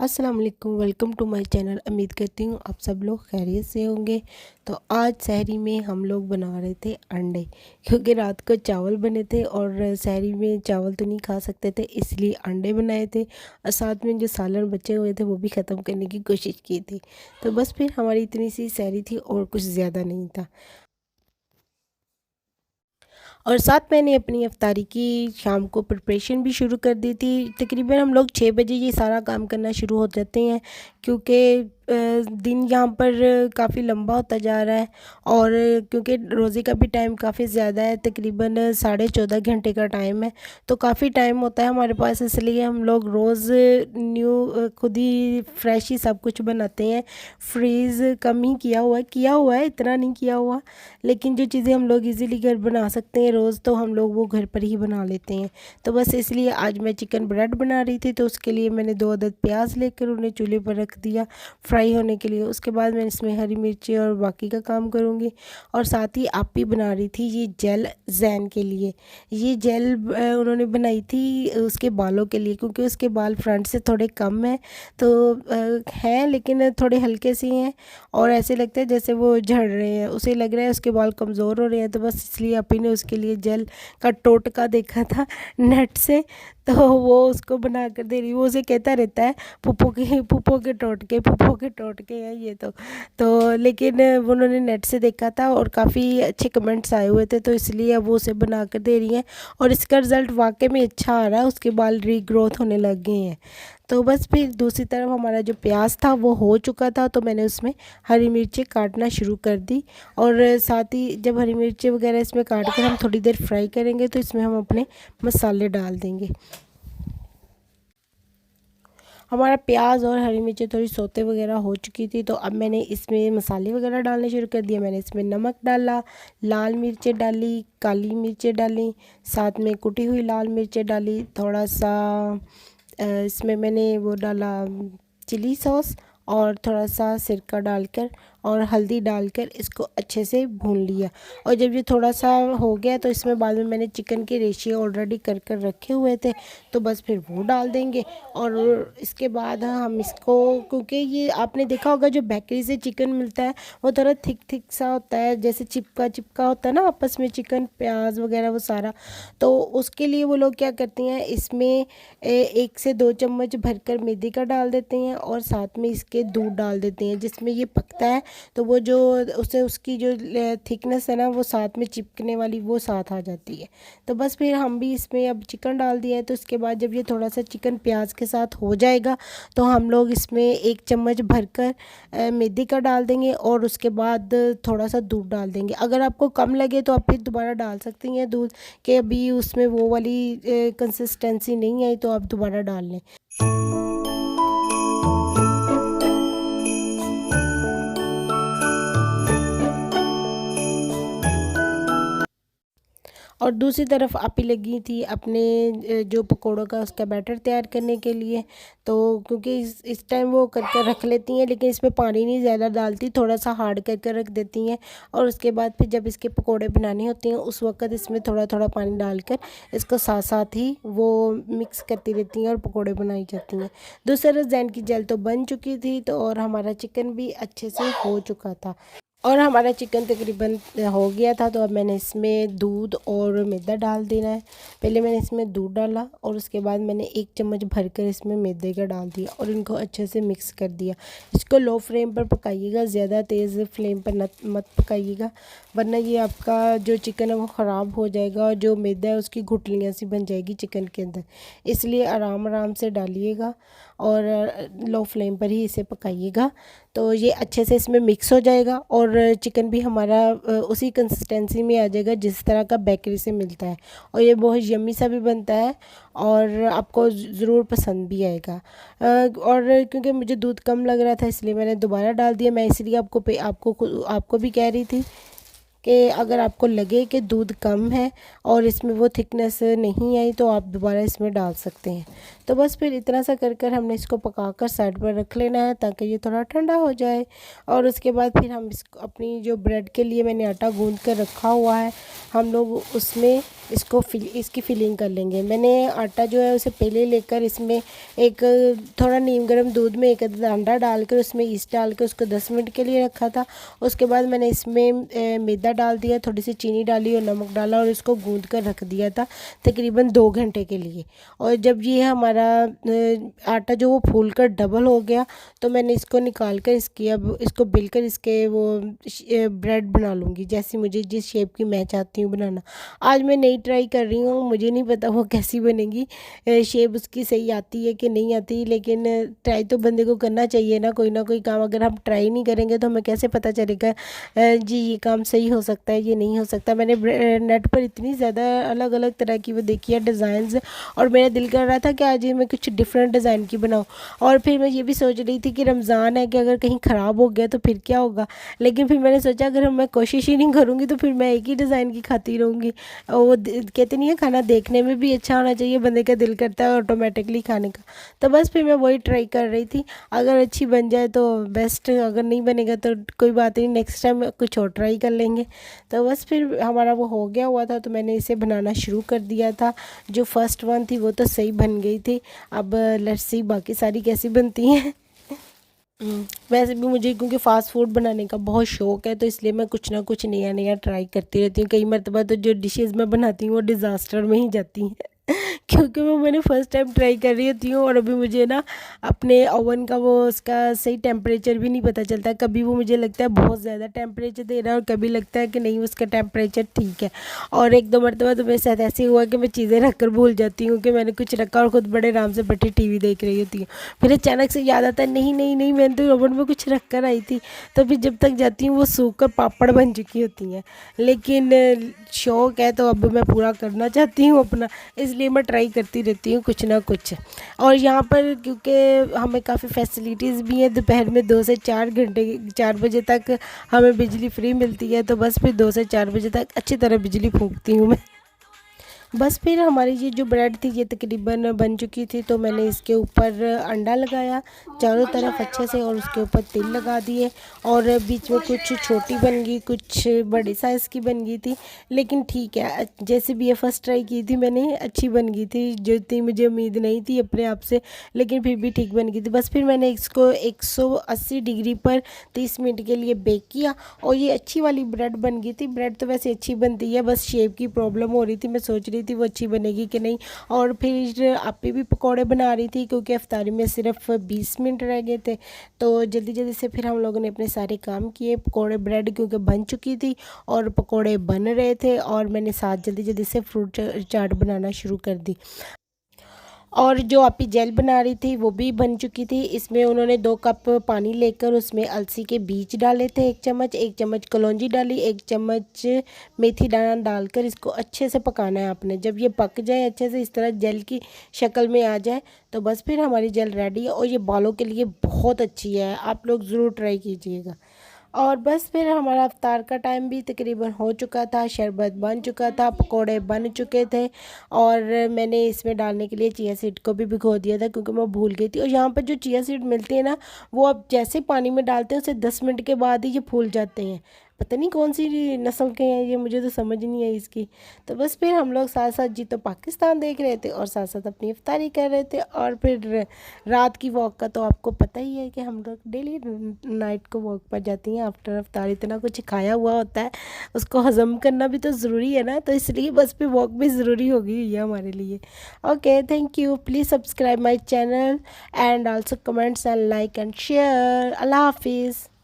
अस्सलाम वालेकुम, welcome to my channel. उम्मीद करती हूँ आप सब लोग खैरियत से होंगे। तो आज सहरी में हम लोग बना रहे थे अंडे, क्योंकि रात को चावल बने थे और सहरी में चावल तो नहीं खा सकते थे, इसलिए अंडे बनाए थे और साथ में जो सालन बचे हुए थे वो भी ख़त्म करने की कोशिश की थी। तो बस फिर हमारी इतनी सी सहरी थी और कुछ ज़्यादा नहीं था। और साथ मैंने अपनी इफ्तारी की शाम को प्रिपरेशन भी शुरू कर दी थी। तकरीबन हम लोग 6 बजे ये सारा काम करना शुरू हो जाते हैं, क्योंकि दिन यहाँ पर काफ़ी लंबा होता जा रहा है और क्योंकि रोज़े का भी टाइम काफ़ी ज़्यादा है, तकरीबन 14.5 घंटे का टाइम है। तो काफ़ी टाइम होता है हमारे पास, इसलिए हम लोग रोज़ न्यू खुद ही फ्रेश ही सब कुछ बनाते हैं। फ्रीज़ कम ही किया हुआ है, इतना नहीं किया हुआ, लेकिन जो चीज़ें हम लोग इजीली घर बना सकते हैं रोज़, तो हम लोग वो घर पर ही बना लेते हैं। तो बस इसलिए आज मैं चिकन ब्रेड बना रही थी, तो उसके लिए मैंने 2 अदद प्याज लेकर उन्हें चूल्हे पर रख दिया फ्राई होने के लिए। उसके बाद मैं इसमें हरी मिर्ची और बाकी का काम करूँगी। और साथ ही आप्पी बना रही थी ये जेल जैन के लिए। ये जेल उन्होंने बनाई थी उसके बालों के लिए, क्योंकि उसके बाल फ्रंट से थोड़े कम हैं, तो हैं लेकिन थोड़े हल्के से हैं और ऐसे लगता है जैसे वो झड़ रहे हैं, उसे लग रहा है उसके बाल कमज़ोर हो रहे हैं। तो बस इसलिए अपी ने उसके लिए जेल का टोटका देखा था नेट से, तो वो उसको बना कर दे रही। वो उसे कहता रहता है पुप्पो के टोटके हैं ये तो लेकिन वो उन्होंने नेट से देखा था और काफ़ी अच्छे कमेंट्स आए हुए थे, तो इसलिए अब वो उसे बना कर दे रही हैं और इसका रिज़ल्ट वाकई में अच्छा आ रहा है। उसके बाल रीग्रोथ होने लग गए हैं। तो बस फिर दूसरी तरफ हमारा जो प्याज था वो हो चुका था, तो मैंने उसमें हरी मिर्ची काटना शुरू कर दी। और साथ ही जब हरी मिर्ची वगैरह इसमें काट कर हम थोड़ी देर फ्राई करेंगे, तो इसमें हम अपने मसाले डाल देंगे। हमारा प्याज और हरी मिर्ची थोड़ी सौते वगैरह हो चुकी थी, तो अब मैंने इसमें मसाले वगैरह डालने शुरू कर दिए। मैंने इसमें नमक डाला, लाल मिर्चें डाली, काली मिर्चें डाली, साथ में कुटी हुई लाल मिर्चें डाली, थोड़ा सा इसमें मैंने वो डाला चिली सॉस और थोड़ा सा सिरका डालकर और हल्दी डालकर इसको अच्छे से भून लिया। और जब ये थोड़ा सा हो गया, तो इसमें बाद में मैंने चिकन के रेशियो ऑलरेडी कर कर रखे हुए थे, तो बस फिर वो डाल देंगे। और इसके बाद हम इसको, क्योंकि ये आपने देखा होगा जो बेकरी से चिकन मिलता है वो थोड़ा थिक थिक सा होता है, जैसे चिपका चिपका होता है ना आपस में चिकन प्याज वगैरह वो सारा। तो उसके लिए वो लोग क्या करती हैं, इसमें 1 से 2 चम्मच भरकर मैदे का डाल देते हैं और साथ में इसके दूध डाल देते हैं, जिसमें ये पकता है तो वो जो उसे उसकी जो थिकनेस है ना वो साथ में चिपकने वाली वो साथ आ जाती है। तो बस फिर हम भी इसमें अब चिकन डाल दिया है। तो इसके बाद जब ये थोड़ा सा चिकन प्याज के साथ हो जाएगा, तो हम लोग इसमें 1 चम्मच भरकर मैदे का डाल देंगे और उसके बाद थोड़ा सा दूध डाल देंगे। अगर आपको कम लगे तो आप फिर दोबारा डाल सकती हैं दूध, कि अभी उसमें वो वाली कंसिस्टेंसी नहीं आई तो आप दोबारा डाल लें। और दूसरी तरफ आपी लगी थी अपने जो पकोड़ों का उसका बैटर तैयार करने के लिए। तो क्योंकि इस टाइम वो करके रख लेती हैं, लेकिन इसमें पानी नहीं ज़्यादा डालती, थोड़ा सा हार्ड करके रख देती हैं। और उसके बाद फिर जब इसके पकोड़े बनाने होते हैं उस वक्त इसमें थोड़ा थोड़ा पानी डालकर इसको साथ साथ ही वो मिक्स करती रहती हैं और पकोड़े बनाई जाती हैं। दूसरा डिज़ाइन की जेल तो बन चुकी थी, तो और हमारा चिकन भी अच्छे से हो चुका था और हमारा चिकन तकरीबन हो गया था। तो अब मैंने इसमें दूध और मैदा डाल देना है। पहले मैंने इसमें दूध डाला और उसके बाद मैंने 1 चम्मच भरकर इसमें मैदे का डाल दिया और इनको अच्छे से मिक्स कर दिया। इसको लो फ्लेम पर पकाइएगा, ज़्यादा तेज़ फ्लेम पर मत पकाइएगा, वरना ये आपका जो चिकन है वो ख़राब हो जाएगा और जो मैदा है उसकी गुठलियाँ सी बन जाएगी चिकन के अंदर। इसलिए आराम आराम से डालिएगा और लो फ्लेम पर ही इसे पकाइएगा, तो ये अच्छे से इसमें मिक्स हो जाएगा और चिकन भी हमारा उसी कंसिस्टेंसी में आ जाएगा जिस तरह का बेकरी से मिलता है। और ये बहुत यम्मी सा भी बनता है और आपको ज़रूर पसंद भी आएगा। और क्योंकि मुझे दूध कम लग रहा था इसलिए मैंने दोबारा डाल दिया। मैं इसलिए आपको भी कह रही थी कि अगर आपको लगे कि दूध कम है और इसमें वो थिकनेस नहीं आई तो आप दोबारा इसमें डाल सकते हैं। तो बस फिर इतना सा कर कर हमने इसको पकाकर साइड पर रख लेना है ताकि ये थोड़ा ठंडा हो जाए। और उसके बाद फिर हम इसको अपनी जो ब्रेड के लिए मैंने आटा गूंद कर रखा हुआ है, हम लोग उसमें इसकी फिलिंग कर लेंगे। मैंने आटा जो है उसे पहले लेकर इसमें एक थोड़ा नीम गर्म दूध में एक अंडा डालकर उसमें ईस्ट डाल कर उसको 10 मिनट के लिए रखा था। उसके बाद मैंने इसमें मैदा डाल दिया, थोड़ी सी चीनी डाली और नमक डाला और इसको गूंद कर रख दिया था तकरीबन 2 घंटे के लिए। और जब ये हमारा आटा जो वो फूल कर डबल हो गया तो मैंने इसको निकाल कर अब इसको बेलकर इसके वो ब्रेड बना लूँगी जैसी मुझे जिस शेप की मैं चाहती हूँ बनाना। आज मैं नई ट्राई कर रही हूँ, मुझे नहीं पता वो कैसी बनेगी, शेप उसकी सही आती है कि नहीं आती, लेकिन ट्राई तो बंदे को करना चाहिए ना कोई काम। अगर हम ट्राई नहीं करेंगे तो हमें कैसे पता चलेगा जी ये काम सही हो सकता है ये नहीं हो सकता। मैंने नेट पर इतनी ज़्यादा अलग अलग तरह की वो देखी है डिज़ाइंस, और मेरा दिल कर रहा था कि आज मैं कुछ डिफरेंट डिज़ाइन की बनाऊँ। और फिर मैं ये भी सोच रही थी कि रमज़ान है कि अगर कहीं ख़राब हो गया तो फिर क्या होगा, लेकिन फिर मैंने सोचा अगर मैं कोशिश ही नहीं करूँगी तो फिर मैं एक ही डिज़ाइन की खाती रहूँगी। वो कहते नहीं है खाना देखने में भी अच्छा होना चाहिए, बंदे का दिल करता है ऑटोमेटिकली खाने का। तो बस फिर मैं वही ट्राई कर रही थी, अगर अच्छी बन जाए तो बेस्ट, अगर नहीं बनेगा तो कोई बात नहीं, नेक्स्ट टाइम कुछ और ट्राई कर लेंगे। तो बस फिर हमारा वो हो गया हुआ था तो मैंने इसे बनाना शुरू कर दिया था। जो फर्स्ट वन थी वो तो सही बन गई थी, अब लेट्स सी बाकी सारी कैसी बनती हैं। वैसे भी मुझे क्योंकि फ़ास्ट फूड बनाने का बहुत शौक़ है तो इसलिए मैं कुछ ना कुछ नया नया ट्राई करती रहती हूँ। कई मरतबा तो जो डिशेज़ मैं बनाती हूँ वो डिज़ास्टर में ही जाती हैं क्योंकि वो मैंने फ़र्स्ट टाइम ट्राई कर रही होती हूँ और अभी मुझे ना अपने ओवन का वो उसका सही टेम्परेचर भी नहीं पता चलता। कभी वो मुझे लगता है बहुत ज़्यादा टेम्परेचर दे रहा है और कभी लगता है कि नहीं उसका टेम्परेचर ठीक है। और एक दो मरतबा तो मेरे साथ ऐसे हुआ कि मैं चीज़ें रख कर भूल जाती हूँ कि मैंने कुछ रखा और ख़ुद बड़े आराम से बैठी टीवी देख रही होती हूँ। फिर अचानक से याद आता है नहीं नहीं नहीं मैंने तो ओवन में कुछ रख कर आई थी। तो फिर जब तक जाती हूँ वो सूख कर पापड़ बन चुकी होती हैं। लेकिन शौक़ है तो अब मैं पूरा करना चाहती हूँ अपना, इसलिए मैं ट्राई करती रहती हूँ कुछ ना कुछ। और यहाँ पर क्योंकि हमें काफ़ी फैसिलिटीज़ भी हैं, दोपहर में 2 से 4 घंटे 4 बजे तक हमें बिजली फ्री मिलती है, तो बस फिर 2 से 4 बजे तक अच्छी तरह बिजली फूंकती हूँ मैं। बस फिर हमारी ये जो ब्रेड थी ये तकरीबन बन चुकी थी तो मैंने इसके ऊपर अंडा लगाया चारों तरफ अच्छे से और उसके ऊपर तेल लगा दिए और बीच में कुछ छोटी बन गई कुछ बड़े साइज़ की बन गई थी। लेकिन ठीक है, जैसे भी ये फ़र्स्ट ट्राई की थी मैंने, अच्छी बन गई थी, जो इतनी मुझे उम्मीद नहीं थी अपने आप से, लेकिन फिर भी ठीक बन गई थी। बस फिर मैंने इसको 180 डिग्री पर 30 मिनट के लिए बेक किया और ये अच्छी वाली ब्रेड बन गई थी। ब्रेड तो वैसे अच्छी बनती है, बस शेप की प्रॉब्लम हो रही थी, मैं सोच रही थी वो अच्छी बनेगी कि नहीं। और फिर आपे भी पकौड़े बना रही थी क्योंकि इफ्तारी में सिर्फ 20 मिनट रह गए थे, तो जल्दी जल्दी से फिर हम लोगों ने अपने सारे काम किए। पकौड़े ब्रेड क्योंकि बन चुकी थी और पकौड़े बन रहे थे और मैंने साथ जल्दी जल्दी से फ्रूट चाट बनाना शुरू कर दी। और जो आपी जेल बना रही थी वो भी बन चुकी थी। इसमें उन्होंने 2 कप पानी लेकर उसमें अलसी के बीज डाले थे 1 चम्मच कलौंजी डाली, 1 चम्मच मेथी दाना डालकर इसको अच्छे से पकाना है आपने। जब ये पक जाए अच्छे से इस तरह जेल की शक्ल में आ जाए तो बस फिर हमारी जेल रेडी है और ये बालों के लिए बहुत अच्छी है, आप लोग ज़रूर ट्राई कीजिएगा। और बस फिर हमारा इफ्तार का टाइम भी तकरीबन हो चुका था, शरबत बन चुका था, पकोड़े बन चुके थे और मैंने इसमें डालने के लिए चिया सीड को भी भिगो दिया था क्योंकि मैं भूल गई थी। और यहाँ पर जो चिया सीड मिलती है ना, वो आप जैसे पानी में डालते हैं उससे 10 मिनट के बाद ही ये फूल जाते हैं। पता नहीं कौन सी नस्ल के हैं ये, मुझे तो समझ नहीं आई इसकी। तो बस फिर हम लोग साथ साथ जी तो पाकिस्तान देख रहे थे और साथ साथ अपनी इफ्तारी कर रहे थे। और फिर रात की वॉक का तो आपको पता ही है कि हम लोग डेली नाइट को वॉक पर जाती हैं आफ्टर इफ्तार। इतना कुछ खाया हुआ होता है, उसको हज़म करना भी तो ज़रूरी है ना, तो इसलिए बस फिर वॉक भी ज़रूरी हो गई हुई है हमारे लिए। Okay, thank you, please subscribe my channel and also comments and like and share. अल्लाह हाफिज़।